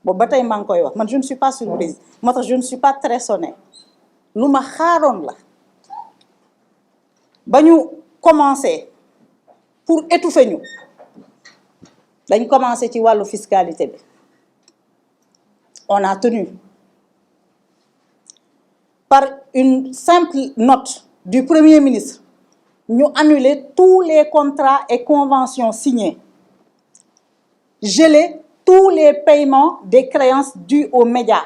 boobu ba tey maa ngi koy wax man je ne suis pas surprise moo tax je ne suis pas très sonnée lu ma xaaroon la ba ñu commencé pour étouffer ñu dañ commencé ci wàllu fiscalité bi on a tenu par une simple note du Premier ministre ñu annuler tous les contrats et conventions signés, geler tous les paiements des créances dues aux médias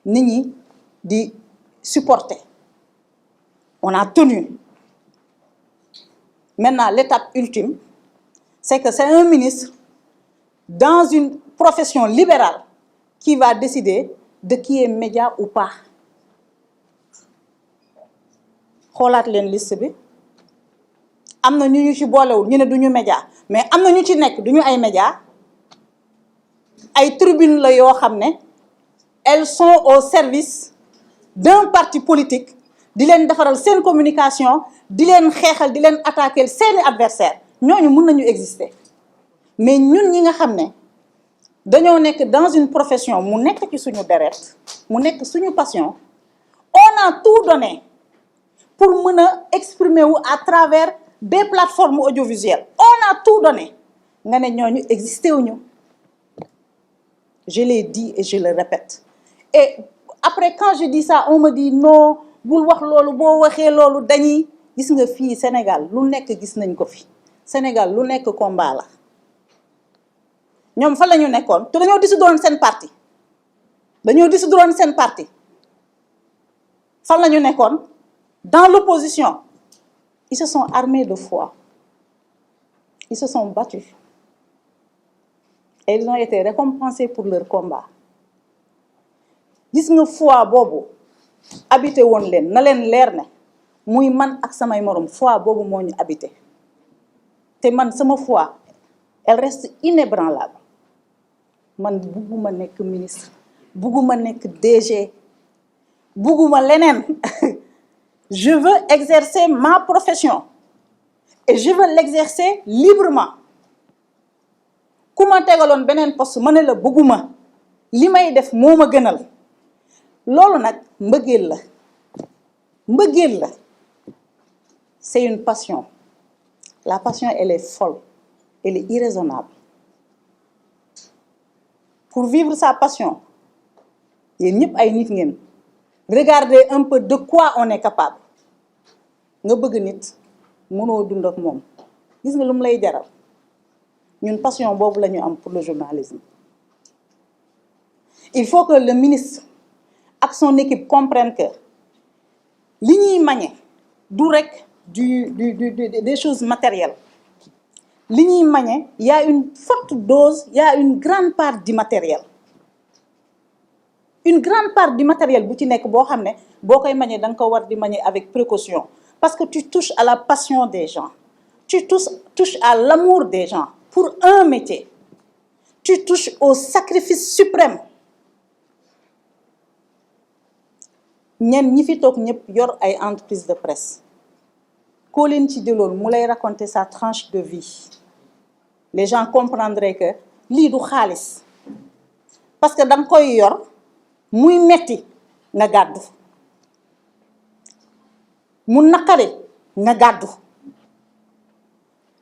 nit ñi di supporter. On a tenu. Maintenant, l'étape ultime, c'est que c'est un ministre dans une profession libérale qui va décider de qui est média ou pas. xoolaat leen liste bi am na ñu ci boolewul ñu ne duñu média mais am na ñu ci nekk duñu ay média ay tribune la yoo xam ne elles sont au service d'un parti politique di leen defaral seen communication di leen xeexal di leen attaquer seeni adversaire ñooñu mën nañu exister mais ñun ñi nga xam ne dañoo nekk dans une profession mu nekk ci suñu deret mu nekk suñu passion on a tout donné pour mën a exprimer wu à travers des plateformes audiovisuelles on a tout donné nga ne ñooñu existé wuñu je l'ai dit et je le répète et après quand je dis ça on me dit non bul wax loolu boo waxee loolu dañuy gis nga fii Sénégal lu nekk gis nañ ko fi Sénégal lu nekk combat la ñoom fa la ñu nekkoon te dañoo dissoudre seen parti seen parti fan la ñu nekkoon dans l'opposition ils se sont armés de foi ils se sont battus et ils ont été récompensés pour leur combat gis nga foi boobu habité woon leen na leen leer ne muy man ak samay morom foi boobu moo ñu habité te man sama foi elle reste inébranlable man bugguma nekk ministre bugguma nekk DG bugguma leneen je veux exercer ma profession et je veux l'exercer librement ku ma tegaloon beneen poste ma ne la bugguma li may def moo ma gënal loolu nag mbëggeel la c'est une passion la passion elle est folle elle est irraisonnable pour vivre sa passion yéen ñëpp ay nit ngeen regardez un peu de quoi on est capable nga bëgg nit mënoo dund ak moom gis nga lu mu lay jaral ñun passion boobu la ñu am pour le journalisme il faut que le ministre ak son équipe comprennent que li ñuy mañe du rek des choses matérielles li ñuy mañe y a une forte dose y a une grande part d'immatériel une grande part du matériel bu ci nekk boo xam ne boo koy mañe da nga ko war di mañe avec précaution parce que tu touches à la passion des gens tu touches à l'amour des gens pour un métier tu touches au sacrifice suprême ñenn ñi fi toog ñëpp yor ay entreprise de presse koo leen ci jëloon mu lay raconter sa tranche de vie les gens comprendraient que lii du xaalis parce que da nga koy yor muy metti nga gàddu mu naqari nga gàddu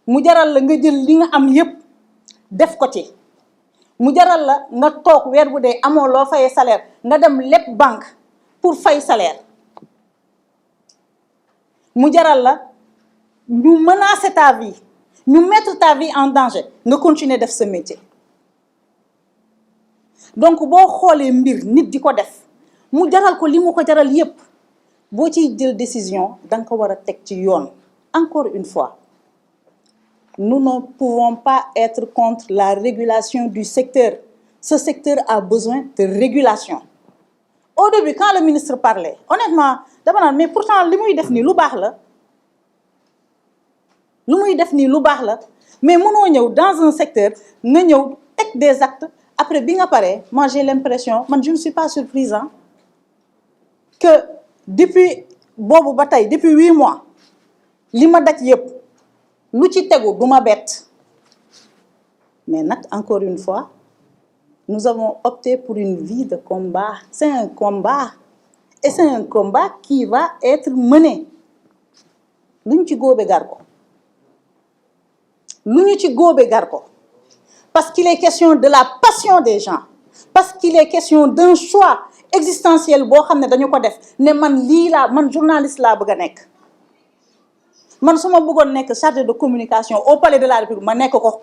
mu jaral la nga jël li nga am yépp def ko ci mu jaral la nga toog weer bu dee amoo loo fayee salaire nga dem lépp banque pour fay salaire mu jaral la ñu menacer ta vie ñu mettre ta vie en danger nga continuer def ce métier donc boo xoolee mbir nit di ko def mu jaral ko li mu ko jaral yépp boo ciy jël décision danga ko war a teg ci yoon encore une fois nous ne pouvons pas être contre la régulation du secteur ce secteur a besoin de régulation au début quand le ministre parlait honnêtement dama naan mais pourtant li muy def nii lu baax la mais mënoo ñëw dans un secteur nga ñëw teg des actes après bi nga paree moi j'ai l'impression man je ne suis pas surprise que depuis boobu ba tey depuis 8 mois li ma daj yépp lu ci tegu du ma bett mais nag encore une fois nous avons opté pour une vie de combat. C'est un combat. Et c'est un combat qui va être mené. Luñ ci góobe gar ko. Luñu ci góobe gar ko. Parce qu'il est question de la passion des gens. Parce qu'il est question d'un choix existentiel boo xam ne dañu ko def ne man journaliste laa bëgg a nekk. Man su ma bëggoon nekk chargé de communication au palais de la République ma nekk ko.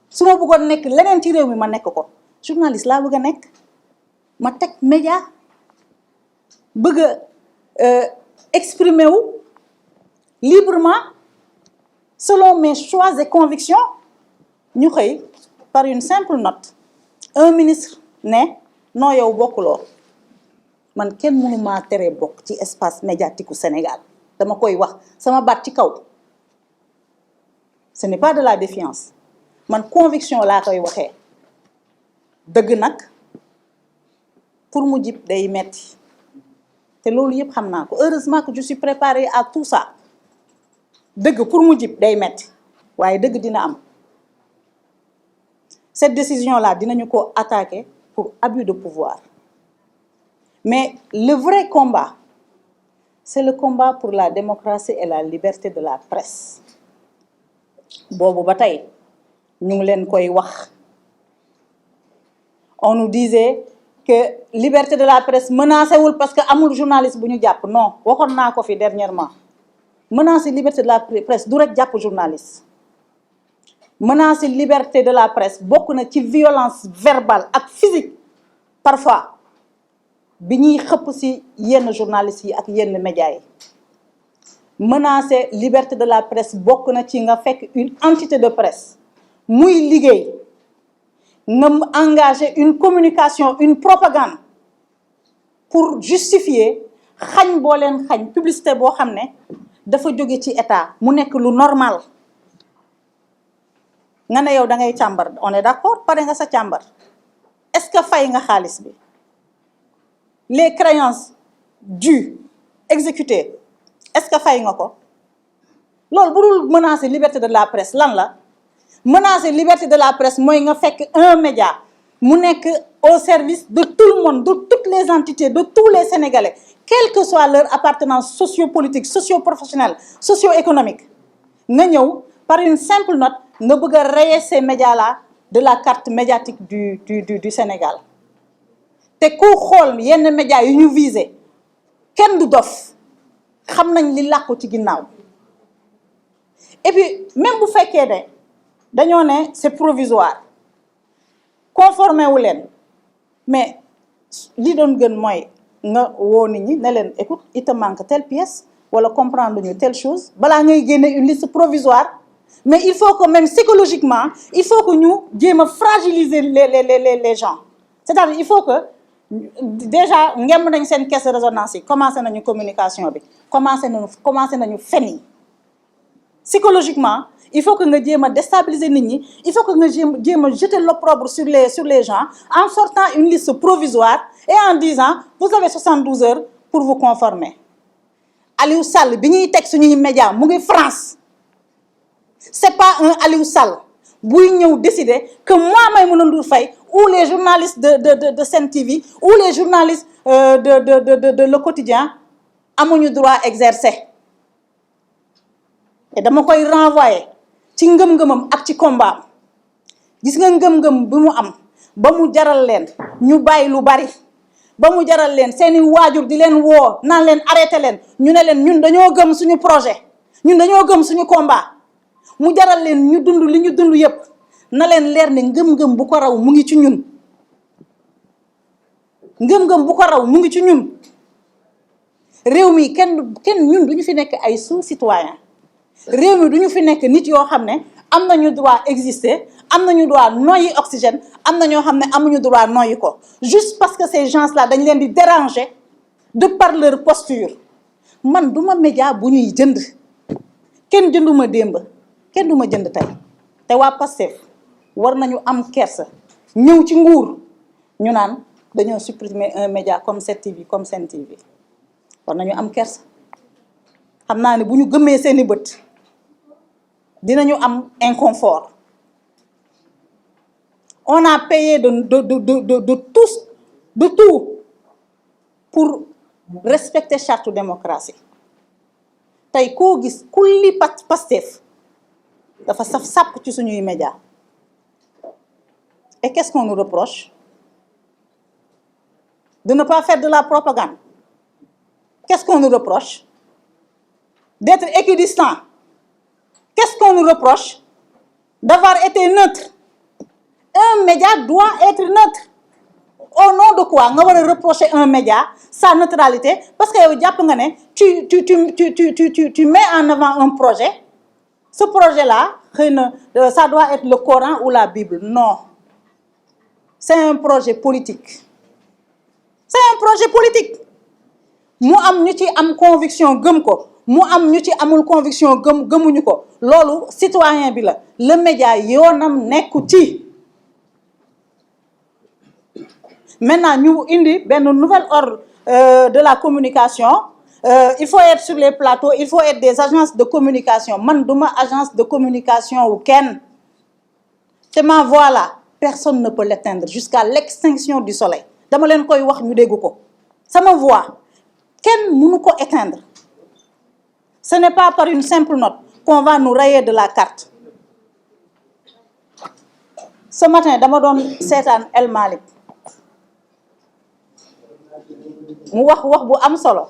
su ma bëggoon nekk leneen ci réew mi ma nekk ko. Journaliste laa bëgg a nekk. Ma teg média bëgg a exprimer wu librement selon mes choix et convictions. Ñu xëy par une simple note un ministre ne non yow bokkuloo man kenn mënu maa tere bokk ci espace médiatique au Sénégal dama koy wax sama baat ci kaw. Ce n'est pas de la défiance man conviction laa koy waxee dëgg nag pour mu jib day metti te loolu yëpp xam naa ko. Heureusement que je suis préparée à tout ça. Dëgg pour mu jib day metti waaye dëgg dina am. Cette décision-là dinañu ko attaquer pour abus de pouvoir. Mais le vrai combat, c'est le combat pour la démocratie et la liberté de la presse. Boobu ba tey ñu ngi leen koy wax. On nous disait que liberté de la presse menacé wul parce que amul journaliste bu ñu jàpp. Non, waxoon naa ko fi dernièrement. Menacer liberté de la presse du rek jàpp journaliste. Menacer liberté de la presse bokk na ci violence verbale ak physique parfois bi ñuy xëpp ci yenn journalistes yi ak yenn médias yi. Menacer liberté de la presse bokk na ci nga fekk une entité de presse muy liggéey nga engager une communication, une propagande pour justifier xañ boo leen xañ publicité boo xam ne dafa jóge ci état mu nekk lu normal. Nga ne yow da ngay càmbar, on est d'accord, pare nga sa càmbar. Est-ce que fay nga xaalis bi? Les créances dues, exécutées, est-ce que fay nga ko? Loolu bu dul menacer liberté de la presse lan la? Menacer liberté de la presse mooy nga fekk un média mu nekk au service de tout le monde, de toutes les entités, de tous les Sénégalais, quelle que soit leur appartenance sociopolitique, socio-professionnelle, socio-économique. Nga ñëw par une simple note nga bëgg a rayer ces médias-là de la carte médiatique du Sénégal. Te ku xool yenn médias yu ñu visé kenn du dof xam nañ li làqu ci ginnaaw. Et puis même bu fekkee ne dañoo ne c'est provisoire conformé wu leen mais li doon gën mooy nga woo nit ñi ne leen écoute il te manque telle pièce wala comprendre ñu telle chose balaa ngay génne une liste provisoire. Mais il faut que même psychologiquement, il faut que nous fragiliser les gens. C'est-à-dire il faut que déjà nous avons une caisse de résonance, commencer notre communication, commencer notre feni. Psychologiquement, il faut que nous déstabiliser les gens, il faut que nous jeter l'opprobre sur les gens en sortant une liste provisoire et en disant vous avez 72 heures pour vous conformer. Aliou Sall, bi texte sur les médias, mu France. C'est pas un Aliou Sall buy ñëw décider que moi Maïmouna Ndour Faye ou les journalistes de Sen TV ou les journalistes de Le Quotidien amuñu droit exercer. Et dama koy renvoyer ci ngëm-ngëmam ak ci combat. Gis nga ngëm-ngëm bi mu am ba mu jaral leen ñu bàyyi lu bari ba mu jaral leen seeni waajur di leen woo naan leen arrêté leen ñu ne leen ñun dañoo gëm suñu projet ñun dañoo gëm suñu combat. Mu jaral leen ñu dund li ñu dund yépp na leen leer ne ngëm-ngëm bu ko raw mu ngi ci ñun. Ngëm-ngëm bu ko raw mu ngi ci ñun. Réew mi kenn ñun duñu fi nekk ay sous-citoyens. Réew mi duñu fi nekk nit yoo xam ne am nañu droit exister am nañu droit noyyi oxygène am na ñoo xam ne amuñu droit noyyi ko juste parce que ces gens-là dañ leen di déranger de par leur posture. Man duma média bu ñuy jënd kenn jënduma démb. Kenn du ma jënd tey te waa Pastef war nañu am kersa ñëw ci nguur ñu naan dañoo supprimer un média comme 7TV comme Sen TV war nañu am kersa xam naa ne bu ñu gëmmee seeni bët dinañu am inconfort On a payé de tout pour respecter charte démocratie tey koo gis kulli Pastef dafa saf sàpp ci suñuy média. Et qu'est-ce qu'on nous reproche? De ne pas faire de la propagande. Qu'est-ce qu'on nous reproche? D'être équidistant. Qu'est-ce qu'on nous reproche? D'avoir été neutre. Un média doit être neutre. Au nom de quoi nga war a reprocher un média sa neutralité parce que yow jàpp nga ne tu mets en avant un projet. Ce projet-là xëy na ça doit être le Coran ou la Bible. Non. C'est un projet politique. C'est un projet politique. Mu am ñu ci am conviction gëm ko mu am ñu ci amul conviction gëmuñu ko loolu citoyen bi la le média yoonam nekku ci. Maintenant ñu indi benn nouvel ordre de la communication. Il faut être sur les plateaux, il faut être des agences de communication. Man duma agence de communication wu kenn te ma voix là personne ne peut l'éteindre jusqu'à l'extinction du soleil. Dama leen koy wax ñu dégg ko sama voix kenn mënu ko éteindre. Ce n'est pas par une simple note qu'on va nous rayer de la carte. Ce matin dama doon seetaan El Malick mu wax bu am solo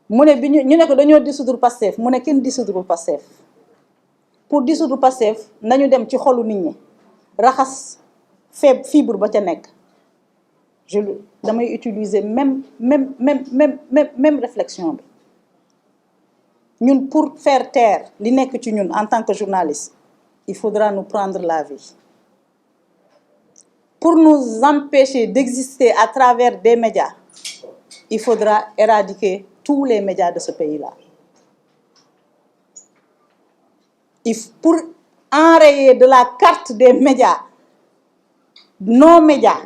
mu ne bi ñu ne ko dañoo dissoudre Pastef mu ne kenn dissoudre Pastef. Pour dissoudre Pastef nañu dem ci xolu nit ñi raxas fibre ba ca nekk. Damay utiliser même réflexion bi ñun pour faire taire li nekk ci ñun en tant que journaliste il faudra nous prendre la vie. Pour nous empêcher d'exister à travers des médias il faudra éradiquer tous les médias de ce pays-là. Pour enrayer de la carte des médias non médias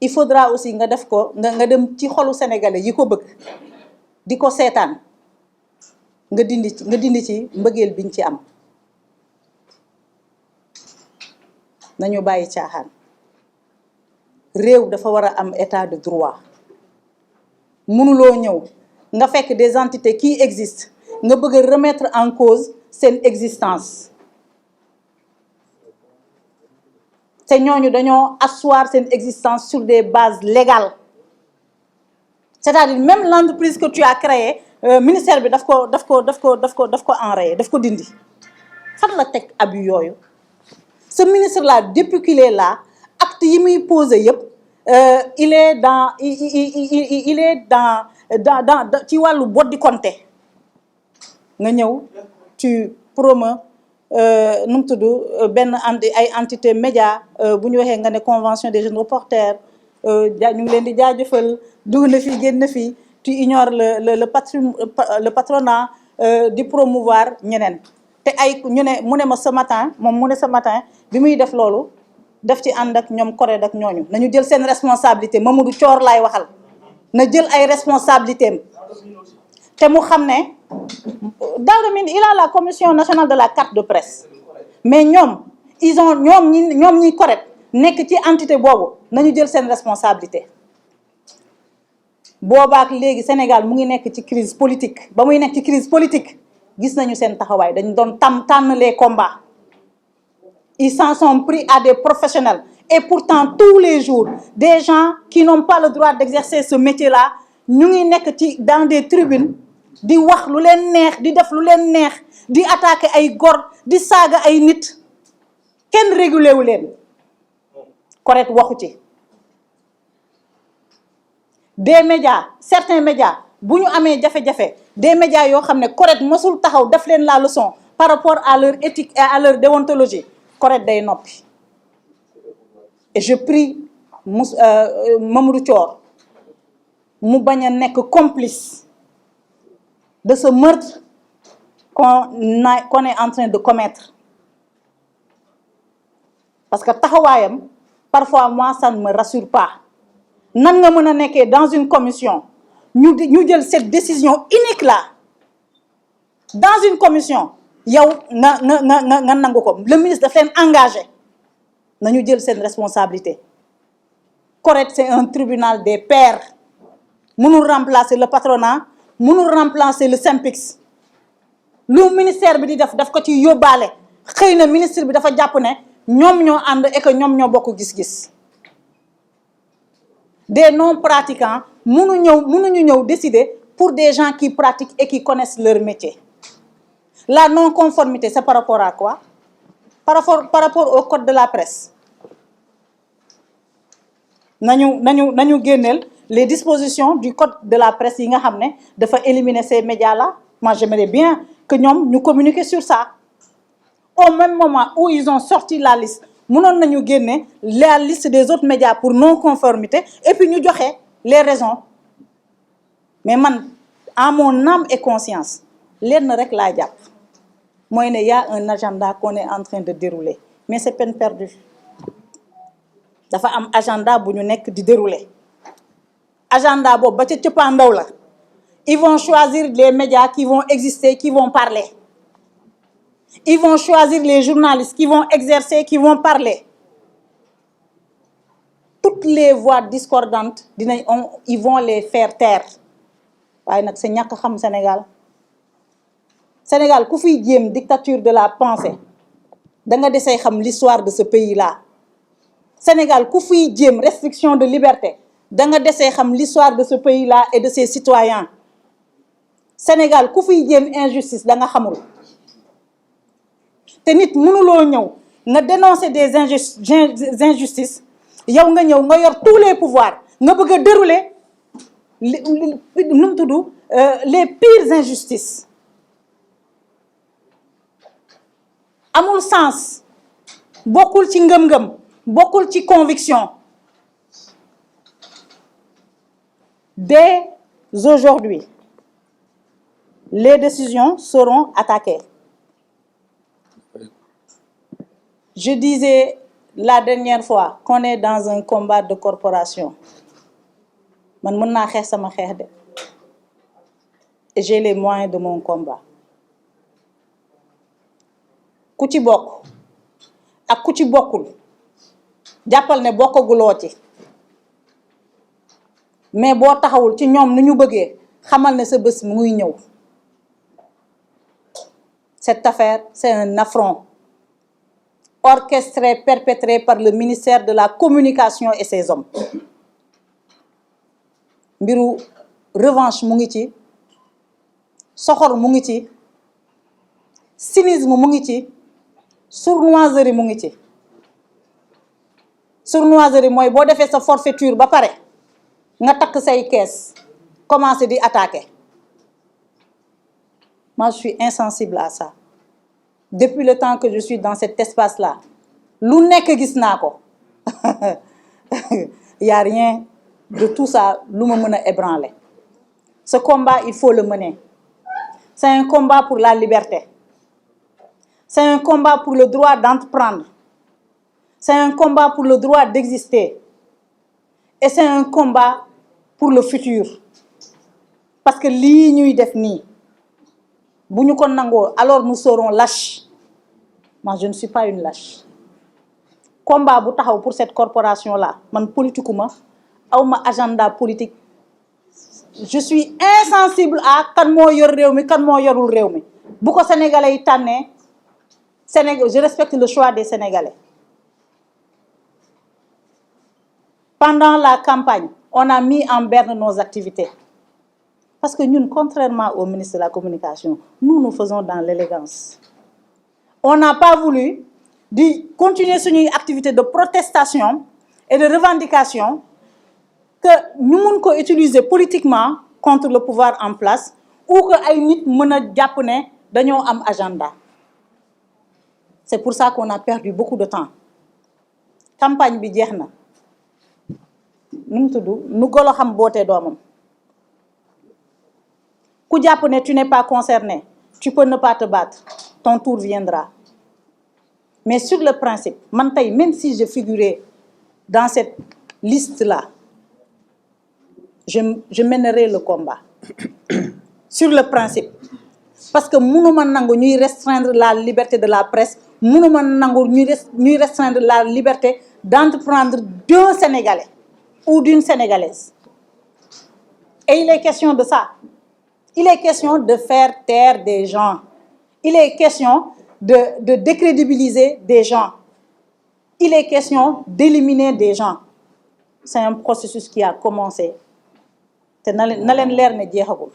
il faudra aussi nga def ko nga dem ci xolu sénégalais yi ko bëgg di ko seetaan nga dindi ci mbëggeel biñ ci am. Nañu bàyyi caaxaan réew dafa war a am état de droit. Mënuloo ñëw nga fekk des entités qui existent nga bëgg a remettre en cause seen existence te ñooñu dañoo asseoir seen existence sur des bases légales. C'est-à-dire même l'entreprise que tu as créée ministère bi daf ko enrayé daf ko dindi. Fan la teg abus yooyu? Ce ministre là depuis qu'il est là acte yi muy posé yëpp il est dans ci wàllu boddi konté nga ñëw tu promeus nu mu tudd benn ay entité média bu ñu waxee nga ne convention des jeunes reporters ñu ngi leen di jaajëfal dugg na fi génn na fi tu ignores le patronat di promouvoir ñeneen te ay ñu ne mu ne ma ce matin moom mu ne ce matin bi muy def loolu def ci ànd ak ñoom Corée ak ñooñu nañu jël seen responsabilité Mamadou Thior laay waxal na jël ay responsabilités am te mu xam ne Daouda Mine il a la commission nationale de la carte de presse mais ñoom ñoom ñi Corée nekk ci entité boobu nañu jël seen responsabilité. Boobaak léegi Sénégal mu ngi nekk ci crise politique ba muy nekk ci crise politique gis nañu seen taxawaay dañu doon tànn les combats. Ils s'en sont pris à des professionnels et pourtant tous les jours des gens qui n'ont pas le droit d'exercer ce métier-là ñu ngi nekk ci dans des tribunes di wax lu leen neex di def lu leen neex di attaquer ay góor di saaga ay nit kenn régulé wu leen correct waxu ci. Des médias certains médias bu ñu amee jafe-jafe des médias yoo xam ne correct mosul taxaw def leen la leçon par rapport à leur éthique et à leur déontologie correct day noppi. Et je prie Mamadou Thior mu bañ a nekk complice de ce meurtre qu'on est en train de commettre. Parce que taxawaayam parfois moi ça ne me rassure pas. Nan nga mën a nekkee dans une commission ñu jël cette décision unique là dans une commission yow nga nangu ko. Le ministre daf leen engagé nañu jël seen responsabilité. CORED c'est un tribunal des pairs mënul remplacer le patronat mënul remplacer le SYNPICS. lu ministère bi di daf ko ci yóbbaale xëy na ministre bi dafa jàpp ne ñoom ñoo ànd et que ñoom ñoo bokk gis-gis. Des non pratiquants mënuñu ñëw décider pour des gens qui pratiquent et qui connaissent leur métier. La non-conformité, c'est par rapport à quoi? Par rapport au code de la presse. Nañu génneel les dispositions du code de la presse yi nga xam ne dafa éliminer ces médias-là. Moi, j'aimerais bien que ñoom ñu communiquer sur ça. Au même moment où ils ont sorti la liste, mënoon nañu génne la liste des autres médias pour non-conformité et puis ñu joxe les raisons. Mais man, à mon âme et conscience, lenn rek laa jàpp mooy ne y a un agenda qu'on est en train de dérouler mais c'est peine perdue. Dafa am agenda bu ñu nekk di dérouler. Agenda boobu ba ca cëppaandaw la. Ils vont choisir les médias qui vont exister, qui vont parler. Ils vont choisir les journalistes qui vont exercer, qui vont parler. Toutes les voix discordantes, ils vont les faire taire. waaye nag c'est ñàkk xam Sénégal. Sénégal ku fiy jéem dictature de la pensée da nga desee xam l'histoire de ce pays-là. Sénégal ku fiy jéem restriction de liberté da nga desee xam l'histoire de ce pays-là et de ses citoyens. Sénégal ku fiy jéem injustice da nga xamul. te nit mënuloo ñëw nga dénoncer des injustices yow nga ñëw nga yor tous les pouvoirs nga bëgg a dérouler les pires injustices. Amul sens bokkul ci ngëm-ngëm bokkul ci conviction. Dès aujourd'hui les décisions seront attaquées. Je disais la dernière fois qu'on est dans un combat de corporation. Man mën naa xeex sama xeex de et j'ai les moyens de mon combat. Ku ci bokk ak ku ci bokkul jàppal ne bokkaguloo ci mais boo taxawul ci ñoom nu ñu bëggee xamal ne sa bés mu ngi ñëw. Cette affaire, c'est un affront orchestré, perpétré par le ministère de la Communication et ses hommes. Mbiru revanche mu ngi ci, soxor mu ngi ci, cynisme mu ngi ci, sournoiserie mu ngi ci. Sournoiserie mooy boo defee sa forfaiture ba pare nga takk say kees commencer di attaquer. Moi, je suis insensible à ça. Depuis le temps que je suis dans cet espace-là, lu nekk gis naa ko. Il y a rien de tout ça lu ma mën a ébranler. Ce combat, il faut le mener. C'est un combat pour la liberté. C'est un combat pour le droit d'entreprendre. C'est un combat pour le droit d'exister. Et c'est un combat pour le futur. Parce que lii ñuy def nii bu ñu ko nangoo alors nous serons lâches. Moi, je ne suis pas une lâche. Combat bu taxaw pour cette corporation-là man politique ma awma agenda politique. Je suis insensible à kan moo yor réew mi kan moo yorul réew mi bu ko sénégalais yi tànnee Sénégal je respecte le choix des Sénégalais. Pendant la campagne, on a mis en berne nos activités. Parce que nous, contrairement au ministre de la Communication, nous faisons dans l'élégance. On n'a pas voulu continuer sur une activité de protestation et de revendication que nous pouvons utiliser politiquement contre le pouvoir en place ou que ay nit mëna japp né dañoo am agenda. C'est pour ça qu'on a perdu beaucoup de temps. Campagne bi jeexna. Nu golo xam booté doomam. Ku japp né tu n'es pas concerné, tu peux ne pas te battre. Ton tour viendra. Mais sur le principe, même si je figurais dans cette liste-là, je mènerai le combat. Sur le principe. parce que mënuma nangu ñuy restreindre la liberté de la presse, mënuma nangu ñuy restreindre la liberté d'entreprendre d'un Sénégalais ou d'une Sénégalaise. Et il est question de ça. Il est question de faire taire des gens. Il est question de décrédibiliser des gens. Il est question d'éliminer des gens. C'est un processus qui a commencé. te na leen leer ne jeexagul.